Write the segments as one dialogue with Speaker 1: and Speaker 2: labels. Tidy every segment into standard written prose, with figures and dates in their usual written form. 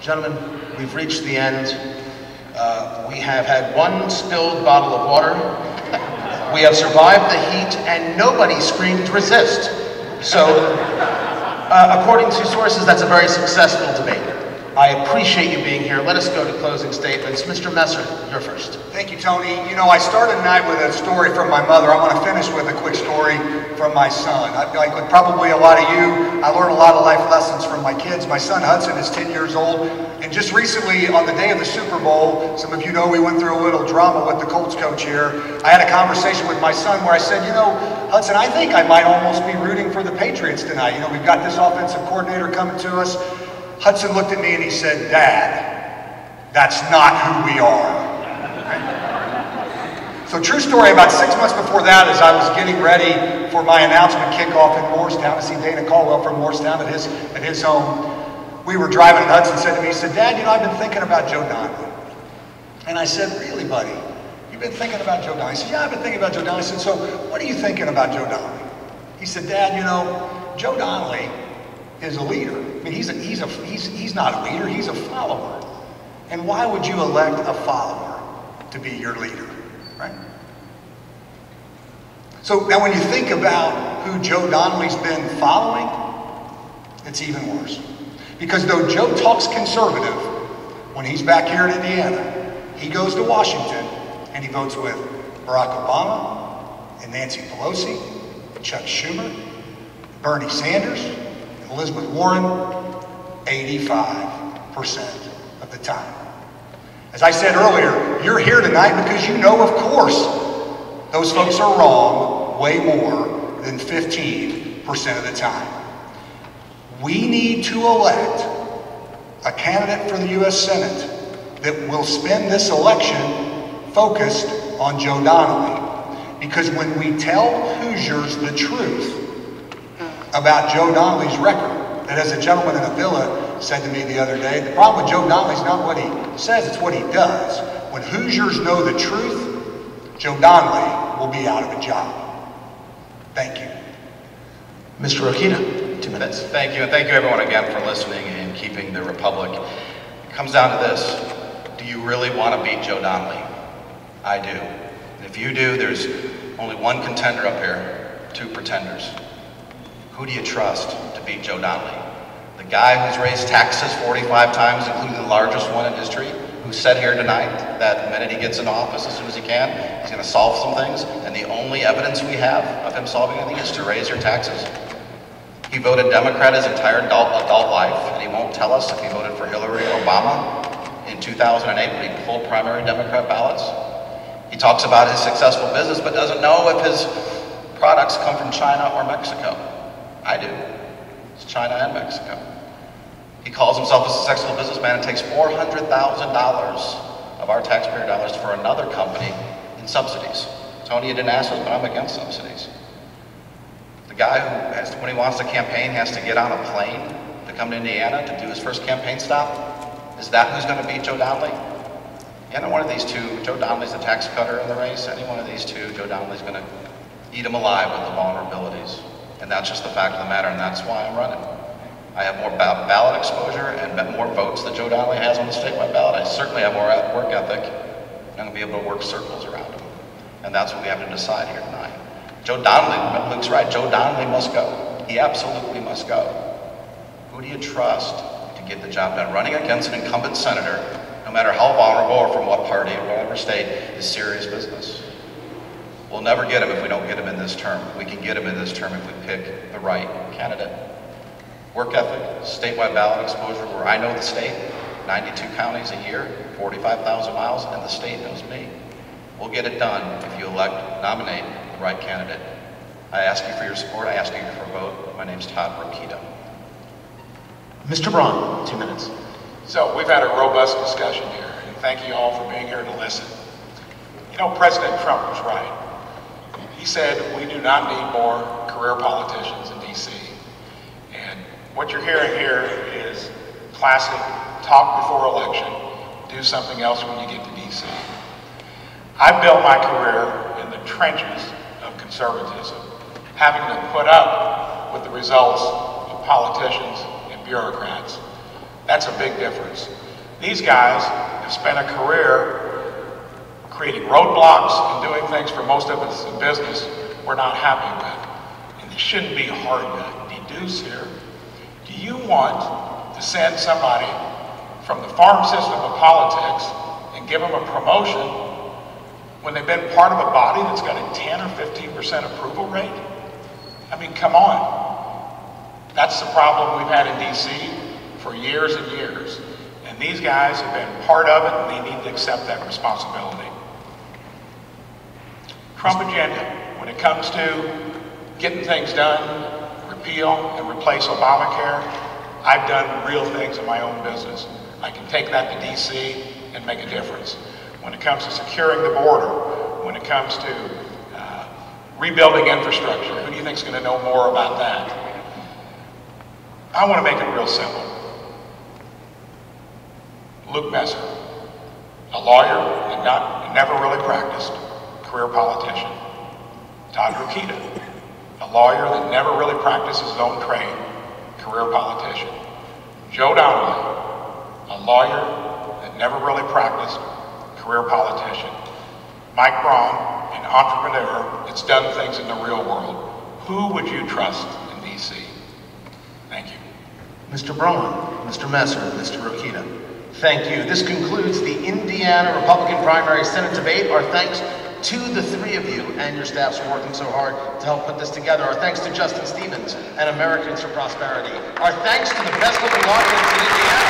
Speaker 1: Gentlemen, we've reached the end. We have had one spilled bottle of water. We have survived the heat, and nobody screamed resist. So, according to sources, that's a very successful debate. I appreciate you being here. Let us go to closing statements. Mr. Messer, you're first.
Speaker 2: Thank you, Tony. You know, I started tonight with a story from my mother. I want to finish with a quick story from my son. Like probably a lot of you, I learned a lot of life lessons from my kids. My son Hudson is 10 years old, and just recently, on the day of the Super Bowl, some of you know we went through a little drama with the Colts coach here. I had a conversation with my son where I said, you know, Hudson, I think I might almost be rooting for the Patriots tonight. You know, we've got this offensive coordinator coming to us. Hudson looked at me and he said, Dad, that's not who we are. So true story, about 6 months before that, as I was getting ready for my announcement kickoff in Morristown to see Dana Caldwell from Morristown at his home, we were driving and Hudson said to me, he said, Dad, you know, I've been thinking about Joe Donnelly. And I said, really, buddy? You've been thinking about Joe Donnelly? He said, yeah, I've been thinking about Joe Donnelly. I said, so what are you thinking about Joe Donnelly? He said, Dad, you know, Joe Donnelly is a leader. I mean, he's not a leader, he's a follower. And why would you elect a follower to be your leader, right? So now when you think about who Joe Donnelly's been following, it's even worse. Because though Joe talks conservative, when he's back here in Indiana, he goes to Washington and he votes with Barack Obama and Nancy Pelosi, Chuck Schumer, Bernie Sanders, Elizabeth Warren, 85% of the time. As I said earlier, you're here tonight because you know, of course, those folks are wrong way more than 15% of the time. We need to elect a candidate for the U.S. Senate that will spend this election focused on Joe Donnelly. Because when we tell Hoosiers the truth about Joe Donnelly's record, that as a gentleman in a villa said to me the other day, the problem with Joe Donnelly is not what he says, it's what he does. When Hoosiers know the truth, Joe Donnelly will be out of a job. Thank you.
Speaker 1: Mr. Rokita, 2 minutes.
Speaker 3: Thank you, and thank you everyone again for listening and keeping the Republic. It comes down to this. Do you really want to beat Joe Donnelly? I do. And if you do, there's only one contender up here, 2 pretenders. Who do you trust to beat Joe Donnelly? The guy who's raised taxes 45 times, including the largest one in history, who said here tonight that the minute he gets in office, as soon as he can, he's going to solve some things, and the only evidence we have of him solving anything is to raise your taxes. He voted Democrat his entire adult life, and he won't tell us if he voted for Hillary or Obama in 2008 when he pulled primary Democrat ballots. He talks about his successful business, but doesn't know if his products come from China or Mexico. I do. It's China and Mexico. He calls himself a successful businessman and takes $400,000 of our taxpayer dollars for another company in subsidies. Tony, you didn't ask us, but I'm against subsidies. The guy who, when he wants to campaign, has to get on a plane to come to Indiana to do his first campaign stop. Is that who's going to beat Joe Donnelly? Any one of these 2, Joe Donnelly's the tax cutter in the race. Any one of these 2, Joe Donnelly's going to eat him alive with the vulnerabilities. And that's just the fact of the matter, and that's why I'm running. I have more ballot exposure and more votes than Joe Donnelly has on the statewide ballot. I certainly have more work ethic, and I'm going to be able to work circles around him. And that's what we have to decide here tonight. Joe Donnelly, Luke's right, Joe Donnelly must go. He absolutely must go. Who do you trust to get the job done? Running against an incumbent senator, no matter how vulnerable or from what party or whatever state, is serious business. We'll never get him if we don't get him in this term. We can get him in this term if we pick the right candidate. Work ethic, statewide ballot exposure, where I know the state, 92 counties a year, 45,000 miles, and the state knows me. We'll get it done if you nominate the right candidate. I ask you for your support. I ask you for a vote. My name's Todd Rokita.
Speaker 1: Mr. Braun, 2 minutes.
Speaker 4: So we've had a robust discussion here, and thank you all for being here to listen. You know, President Trump was right. He said we do not need more career politicians in DC. And what you're hearing here is classic talk before election, do something else when you get to DC. I built my career in the trenches of conservatism, having to put up with the results of politicians and bureaucrats That's a big difference. These guys have spent a career creating roadblocks and doing things for most of us in business we're not happy with. And it shouldn't be hard to deduce here. Do you want to send somebody from the farm system of politics and give them a promotion when they've been part of a body that's got a 10 or 15% approval rate? I mean, come on. That's the problem we've had in DC for years and years. And these guys have been part of it, and they need to accept that responsibility. Trump agenda, when it comes to getting things done, repeal and replace Obamacare, I've done real things in my own business. I can take that to DC and make a difference. When it comes to securing the border, when it comes to rebuilding infrastructure, who do you think is going to know more about that? I want to make it real simple. Luke Messer, a lawyer that never really practiced, career politician. Todd Rokita, a lawyer that never really practiced his own trade, career politician. Joe Donnelly, a lawyer that never really practiced, career politician. Mike Braun, an entrepreneur that's done things in the real world. Who would you trust in DC? Thank you.
Speaker 1: Mr. Braun, Mr. Messer, Mr. Rokita, thank you. This concludes the Indiana Republican primary Senate debate. Our thanks to the three of you and your staffs for working so hard to help put this together. Our thanks to Justin Stevens and Americans for Prosperity. Our thanks to the best looking audience in Indiana.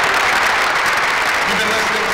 Speaker 1: You've been listening